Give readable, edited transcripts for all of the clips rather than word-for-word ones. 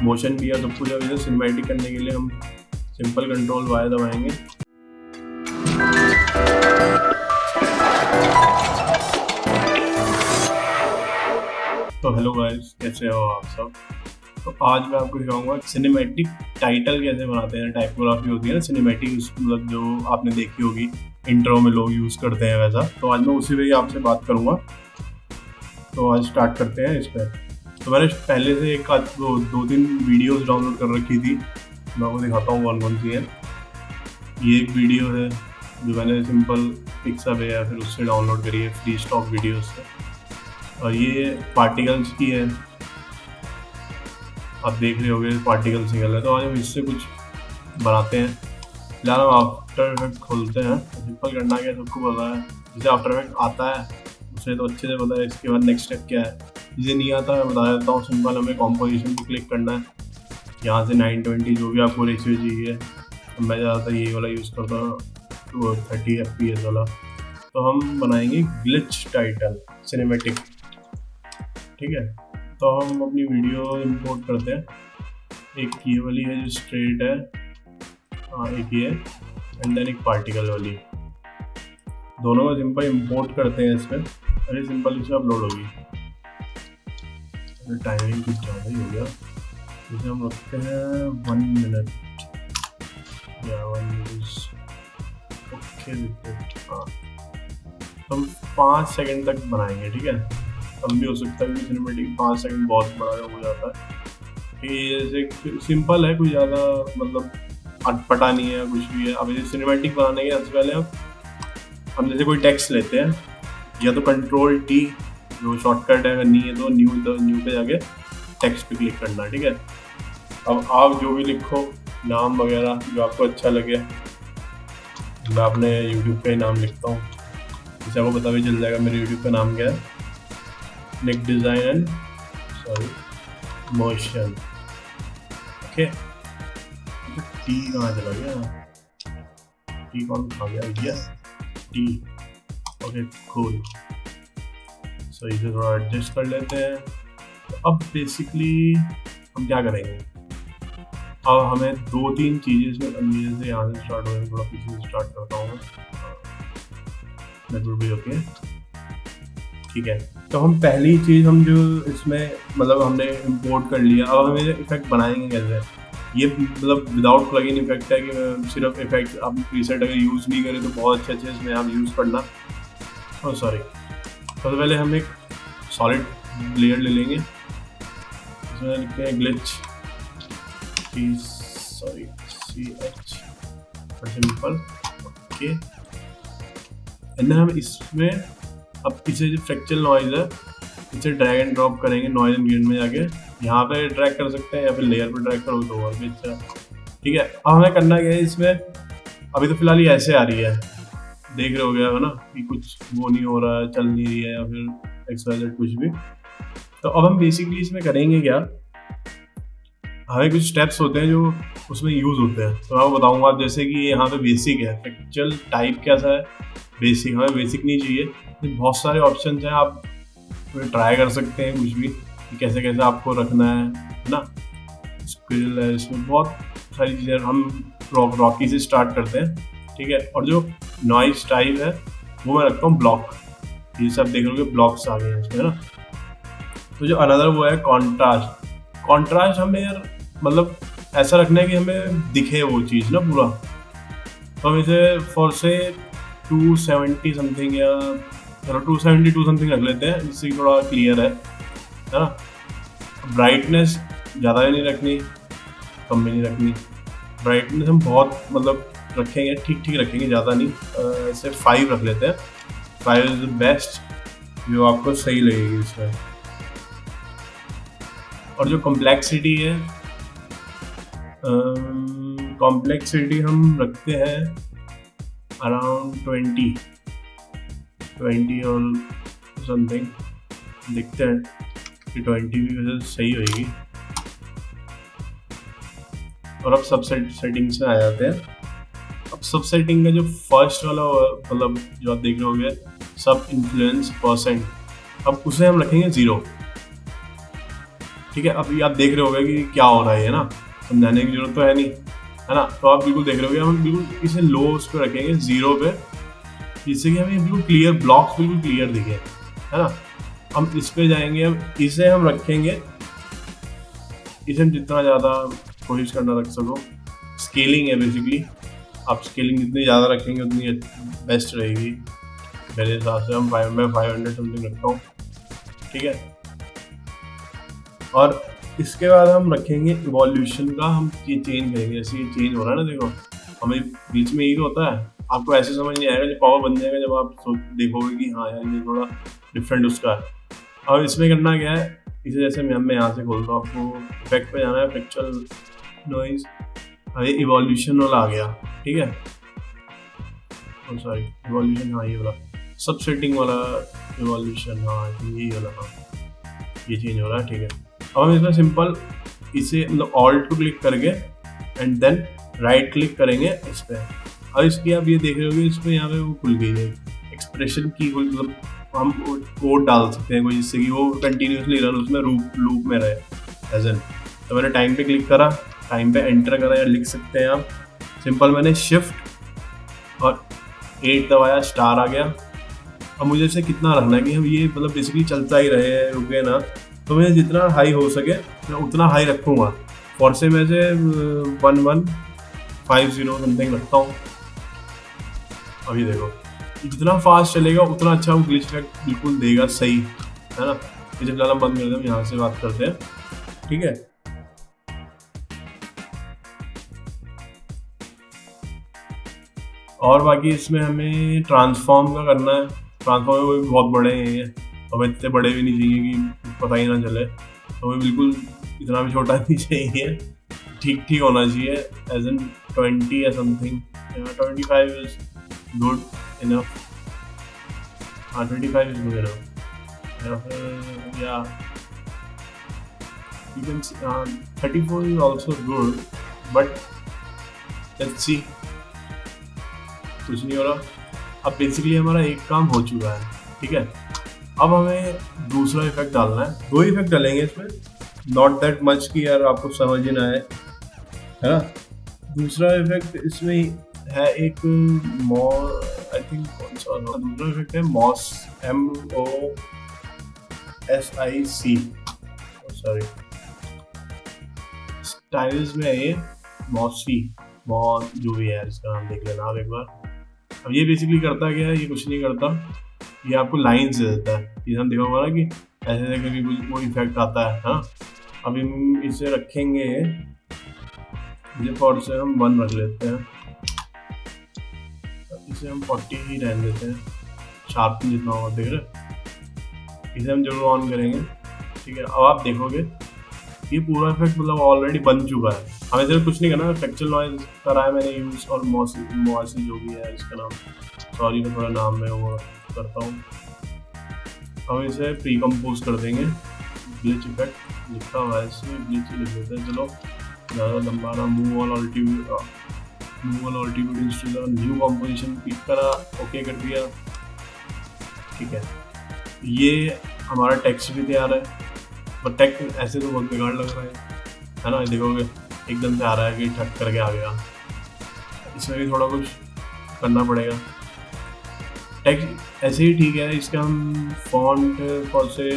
Motion भी है, सब कुछ है। इसे सिनेमैटिक करने के लिए हम सिंपल कंट्रोल वाई दबाएंगे। तो हेलो गाइस, कैसे हो आप सब। तो आज मैं आपको दिखाऊंगा सिनेमैटिक टाइटल कैसे बनाते हैं। टाइपोग्राफी होती है ना सिनेमैटिक, मतलब जो आपने देखी होगी इंट्रो में लोग यूज़ करते हैं वैसा। तो आज मैं उसी पे ही आपसे बात करूंगा। तो आज स्टार्ट करते हैं इस पर। तो मैंने पहले से एक दो तीन वीडियोस डाउनलोड कर रखी थी, मैं आपको दिखाता हूँ कौन कौन सी है। ये एक वीडियो है जो मैंने सिंपल पिक्सअप है या फिर उससे डाउनलोड करी है, फ्री स्टॉक वीडियोस से। और ये पार्टिकल्स की है, आप देख रहे होगे पार्टिकल सिंगल है। तो आज हम इससे कुछ बनाते हैं। फिलहाल हम आफ्टर इफेक्ट खोलते हैं। सिंपल करना क्या सबको पता है, जिसे आफ्टर इफेक्ट आता है उसे तो अच्छे से पता है। इसके बाद नेक्स्ट स्टेप क्या है, जिसे नहीं आता मैं बता देता हूँ। सिंपल हमें कॉम्पोजिशन को क्लिक करना है, यहाँ से 920 जो भी आपको रेशियो चाहिए। मैं ज़्यादातर ये वाला यूज़ करता हूँ, 30 FPS वाला। तो हम बनाएंगे ग्लिच टाइटल सिनेमैटिक, ठीक है। तो हम अपनी वीडियो इंपोर्ट करते हैं। एक ये वाली है जो स्ट्रेट है, हाँ एक ये, एंड देन एक पार्टिकल वाली। दोनों का सिंपल इंपोर्ट करते हैं इसमें। अरे सिंपल इसे अपलोड होगी। अरे टाइमिंग कुछ ज़्यादा ही हो गया। इसे हम रखते हैं 1 मिनट या 1 मिनट, ओके। हाँ, हम 5 सेकंड तक बनाएंगे, ठीक है। कम भी हो सकता है, सिनेमैटिक 5 सेकंड बहुत बड़ा हो जाता है। ये जैसे सिंपल है, कोई ज़्यादा मतलब अटपटा नहीं है कुछ भी है। अब इसे सिनेमैटिक बनाने के सबसे पहले हम जैसे कोई टेक्स्ट लेते हैं, या तो कंट्रोल टी जो शॉर्टकट है, अगर नहीं है तो न्यू पे जाके टेक्स्ट पे क्लिक करना, ठीक है। अब आप जो भी लिखो, नाम वगैरह जो आपको अच्छा लगे। मैं अपने यूट्यूब पे नाम लिखता हूँ, जिससे आपको पता भी चल जाएगा मेरे यूट्यूब का नाम क्या है, Nick design and motion, okay. T कहाँ चला गया, टी कौन खा गया टी, ओके कूल। सो इसे थोड़ा एडजस्ट कर लेते हैं। तो अब बेसिकली हम क्या करेंगे, अब हमें 2-3 चीज़ें इसमें करनी है। जैसे यहाँ से स्टार्ट हो, थोड़ा पीछे से स्टार्ट करता हूँ दैट विल बी ओके, ठीक है। तो हम पहली चीज़ हम जो इसमें मतलब हमने इंपोर्ट कर लिया, अब हमें इफेक्ट बनाएंगे कैसे। ये मतलब विदाउट प्लगइन इफेक्ट है कि सिर्फ इफेक्ट आप प्रीसेट अगर यूज़ नहीं करें तो बहुत अच्छे इसमें आप यूज़ करना। और सॉरी, सबसे पहले हम एक सॉलिड लेयर ले लेंगे, इसमें लिखते हैं glitch, sorry CH simple, okay. And हम इसमें अब इसे जो फ्रैक्चरल नॉइज़ है इसे ड्रैग एंड ड्रॉप करेंगे। नॉइज़ एंड गेन में जाके यहाँ पे ड्रैग कर सकते हैं या फिर लेयर पे ड्रैग करो तो और भी अच्छा, ठीक है। अब हमें करना क्या है इसमें, अभी तो फिलहाल ये ऐसे आ रही है, देख रहे हो गया है ना कि कुछ वो नहीं हो रहा है, चल नहीं रही है या फिर XYZ कुछ भी। तो अब हम बेसिकली इसमें करेंगे क्या, हमें कुछ स्टेप्स होते हैं जो उसमें यूज़ होते हैं। तो मैं बताऊँगा। जैसे कि यहाँ पे बेसिक है, फ्रैक्चरल टाइप कैसा है, बेसिक। हमें बेसिक नहीं चाहिए, तो बहुत सारे ऑप्शन हैं, आप ट्राई कर सकते हैं कुछ भी कि कैसे कैसे आपको रखना है ना। स्क्रिल है, इसमें बहुत सारी चीज़ें। हम रॉकी से स्टार्ट करते हैं, ठीक है। और जो नॉइज टाइप है वो मैं रखता हूँ ब्लॉक। ये सब देख लोगे ब्लॉक्स आ गए हैं इसमें ना। तो जो अनदर वो है कॉन्ट्रास्ट हमें यार मतलब ऐसा रखना है कि हमें दिखे वो चीज़ ना पूरा। तो हम इसे फॉर से 270 समथिंग या चलो 272 समथिंग रख लेते हैं, जिससे कि थोड़ा क्लियर है ना। ब्राइटनेस ज़्यादा भी नहीं रखनी, कम भी नहीं रखनी। ब्राइटनेस हम बहुत मतलब रखेंगे, ठीक ठीक रखेंगे, ज़्यादा नहीं। ऐसे 5 रख लेते हैं। 5 इज़ द बेस्ट, जो आपको सही लगेगी इसमें। और जो कॉम्प्लेक्सिटी है, कॉम्प्लेक्सिटी हम रखते हैं अराउंड 20 और समथिंग। देखते हैं कि 20 भी वैसे सही होगी। और अब सब सेटिंग्स में आ जाते हैं। अब सब सेटिंग का जो फर्स्ट वाला मतलब जो आप देख रहे होगे सब इन्फ्लुएंस %, अब उसे हम रखेंगे 0। ठीक है, अभी आप देख रहे होगे कि क्या हो रहा है ना, समझाने की जरूरत तो है नहीं, है ना। तो आप बिल्कुल देख रहे होगे, हम बिल्कुल इसे लो उस पर रखेंगे, 0 पे, जिससे कि हमें बिल्कुल क्लियर ब्लॉक्स बिल्कुल क्लियर दिखे, है ना। हम इस पे जाएंगे, अब इसे हम रखेंगे, इसे हम जितना ज़्यादा कोशिश करना रख सको, स्केलिंग है बेसिकली, आप स्केलिंग जितनी ज़्यादा रखेंगे उतनी बेस्ट रहेगी मेरे हिसाब से। मैं 500 समथिंग रखता हूँ, ठीक है। और इसके बाद हम रखेंगे इवोल्यूशन का, हम ये चेंज करेंगे, जैसे ये चेंज हो रहा है ना, देखो हमें बीच में यही तो होता है, आपको ऐसे समझ नहीं आएगा, जब पावर बन जाएगा, जब आप देखोगे कि हाँ यार ये थोड़ा डिफरेंट उसका है। अब इसमें करना क्या है, इसे जैसे मैं यहाँ से खोलता हूँ, आपको इफेक्ट पे जाना है, फ्रैक्चरल नॉइज, अरे इवोल्यूशन वाला आ गया, ठीक है, सॉरी इवोल्यूशन, हाँ ये वाला सब सेटिंग वाला इवोल्यूशन, हाँ यही वाला, हाँ ये चेंज हो रहा है, ठीक है। अब हम इसमें सिंपल इसे मतलब ऑल्ट को क्लिक करके एंड देन राइट क्लिक करेंगे इस पर, और इसकी आप ये देख रहे होगे, इसमें यहाँ पे वो खुल गई है एक्सप्रेशन की, मतलब हम कोड डाल सकते हैं कोई, जिससे कि वो कंटिन्यूसली रन उसमें लूप में रहे एज एन। तो मैंने टाइम पे क्लिक करा, टाइम पे एंटर करा, या लिख सकते हैं आप सिंपल, मैंने शिफ्ट और 8 दबाया, स्टार आ गया। अब मुझे इसे कितना रखना है कि हम ये मतलब बेसिकली चलता ही रहे, रुके ना, तो मैं जितना हाई हो सके मैं उतना हाई रखूँगा। फॉर से मैं से 1150 समथिंग रखता हूँ। अभी देखो जितना फास्ट चलेगा उतना अच्छा वो ग्लिच इफेक्ट बिल्कुल देगा, सही है ना। इसे फिलहाल हम बंद कर दें, हम यहाँ से बात करते हैं, ठीक है। और बाकी इसमें हमें ट्रांसफॉर्म का करना है, ट्रांसफॉर्म में भी बहुत बड़े हैं, हमें इतने बड़े भी नहीं चाहिए कि पता ही ना चले, तो हमें बिल्कुल इतना भी छोटा नहीं चाहिए, ठीक ठीक होना चाहिए, एज एन 20 या समथिंग, 25 इज गुड इनफ, हाँ 25 इज गुड इनफ, या you can see 34 is also good, but let's see, कुछ नहीं हो रहा। अब बेसिकली हमारा एक काम हो चुका है, ठीक है। अब हमें दूसरा इफेक्ट डालना है, 2 इफेक्ट डालेंगे इसमें, नॉट दैट मच कि यार आपको समझ ही ना आए, है ना। दूसरा इफेक्ट इसमें है एक आई थिंक कौन सा दूसरा इफेक्ट है, मॉस, MOSSIC, सॉरी स्टाइल्स में है ये, मॉसी, मॉस जो भी है इसका नाम देख लेना आप एक बार। अब ये बेसिकली करता क्या है, ये कुछ नहीं करता, ये आपको लाइंस दे देता है, ये हम देखा होगा ना कि ऐसे ऐसे करके कुछ कोई इफेक्ट आता है, हाँ। अभी हम इसे रखेंगे, ये फॉर से हम 1 रख लेते हैं, इसे हम 40 ही रहने देते हैं, शार्प जितना होगा देख रहे, इसे हम जरूर ऑन करेंगे, ठीक है। अब आप देखोगे ये पूरा इफेक्ट मतलब ऑलरेडी बन चुका है, हमें सिर्फ कुछ नहीं करना, फ्रैक्चरल नॉइज करा है मैंने यूज, और मॉसी जो भी है इसका नाम, सॉरी मैं थोड़ा नाम में वो करता हूँ। हम इसे प्री कंपोज कर देंगे, ग्लिच इफेक्ट लिखा हुआ है इसमें, ग्लिच ही लिख देते हैं, चलो ज़्यादा लंबा ना, move all altitude install, new composition click करा, ओके कर दिया, ठीक है। ये हमारा टेक्स्ट भी तैयार है, पर टेक्स्ट ऐसे तो बहुत बेकार लग रहा है ना, देखोगे एकदम से आ रहा है कि ठक करके आ गया, इसमें भी थोड़ा कुछ करना पड़ेगा। टेक्स्ट ऐसे ही ठीक है, इसका हम फॉन्ट फॉर से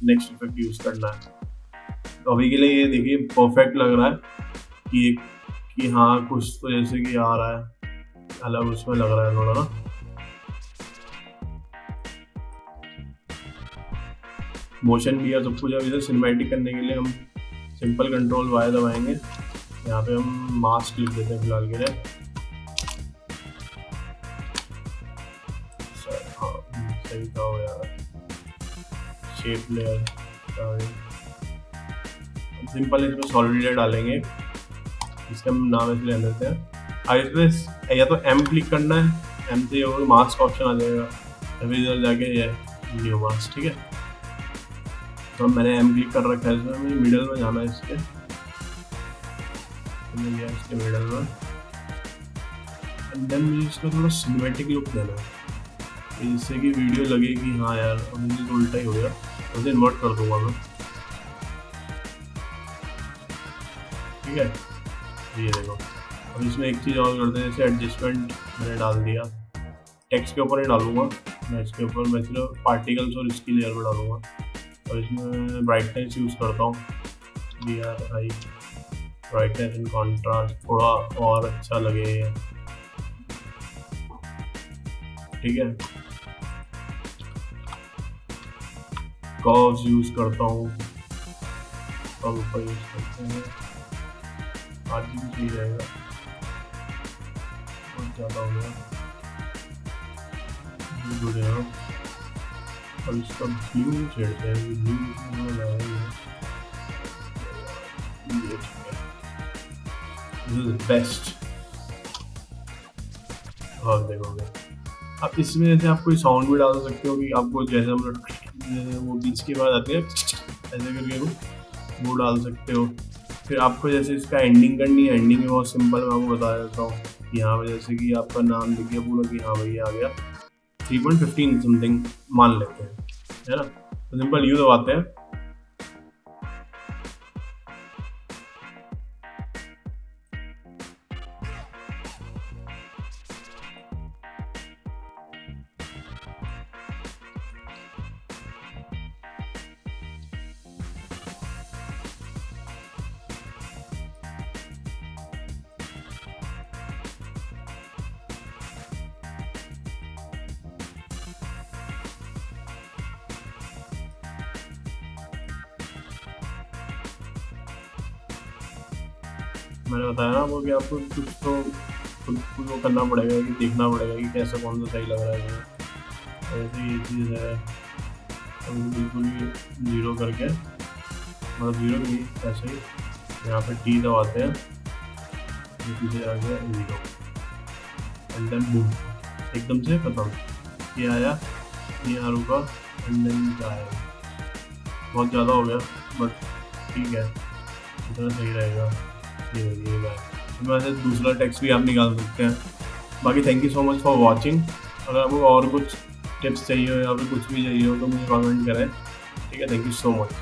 नेक्स्ट इफेक्ट यूज करना है। तो अभी के लिए ये देखिए परफेक्ट लग रहा है कि हाँ कुछ तो जैसे कि आ रहा है अलग, उसमें लग रहा है थोड़ा ना। मोशन भी है सब कुछ। अब इधर सिनेमैटिक करने के लिए हम सिंपल कंट्रोल वाई दबाएंगे। यहाँ पे हम मास्क लिख देते हैं फिलहाल के लिए। सही था हो यार। शेप लेयर सिंपल इसमें सॉलिड लेयर डालेंगे, इसका हम नाम ऐसे ले लेते हैं। अब इसमें या तो M क्लिक करना है, M से ये मास्क ऑप्शन आ जाएगा, फिर इधर जाके ये न्यू मास्क, ठीक है। तो मैंने M क्लिक कर रखा है, इसमें मुझे मिडल में जाना है इसके, गया इसके मिडल में। एंड देन मुझे इसका थोड़ा सिनेमैटिक लुक देना है, जिससे कि वीडियो लगे कि हाँ यार अब मुझे तो उल्टा ही हो गया। उसे इन्वर्ट कर दूंगा मैं, ठीक है। ये देखो अब इसमें एक चीज़ और करते हैं, जैसे एडजस्टमेंट मैंने डाल दिया, टेक्स्ट के ऊपर ही डालूंगा मैं, इसके ऊपर मैं सिर्फ पार्टिकल्स और इसकी लेयर में डालूंगा। और इसमें ब्राइटनेस यूज़ करता हूँ, BRI ब्राइटनेस एंड कॉन्ट्रास्ट, थोड़ा और अच्छा लगे, ठीक है। कर्व्स यूज़ करता हूँ, कर्व ऊपर यूज़ करते हैं, आगे भी सही रहेगा, बहुत ज़्यादा हो गया जुड़ेगा। अब इसका ब्लू छेड़ते हैं, ब्लू बेस्ट। और देखोगे अब इसमें जैसे आप कोई साउंड भी डाल सकते हो, कि आपको जैसे हम लोग वो बीच की बात आती है ऐसे करके वो डाल सकते हो। फिर आपको जैसे इसका एंडिंग करनी है, एंडिंग में बहुत सिंपल मैं आपको बता देता हूँ कि यहाँ पे जैसे कि आपका नाम लिख गया पूरा कि हाँ भाई आ गया 3.15 समथिंग मान लेते हैं, है ना। तो सिंपल यू दबाते हैं, मैंने बताया ना आपको कि आपको कुछ तो खुद को करना पड़ेगा, कि देखना पड़ेगा कि कैसा कौन सा सही लग रहा है। ऐसे ये चीज़ है, तो बिल्कुल ही जीरो करके, मतलब जीरो नहीं ऐसे ही यहाँ पे T दबाते हैं, पीछे आ गया जीरो, एंड देन बूम एकदम से खत्म। ये आया, ये यहाँ रुका, एंड देन आया। बहुत ज़्यादा हो गया बट ठीक है, इतना सही रहेगा। ये वैसे दूसरा टेक्स्ट भी आप निकाल सकते हैं। बाकी thank you so much for watching. अगर आपको और कुछ टिप्स चाहिए हो या फिर कुछ भी चाहिए हो तो मुझे कमेंट करें, ठीक है। Thank you so much.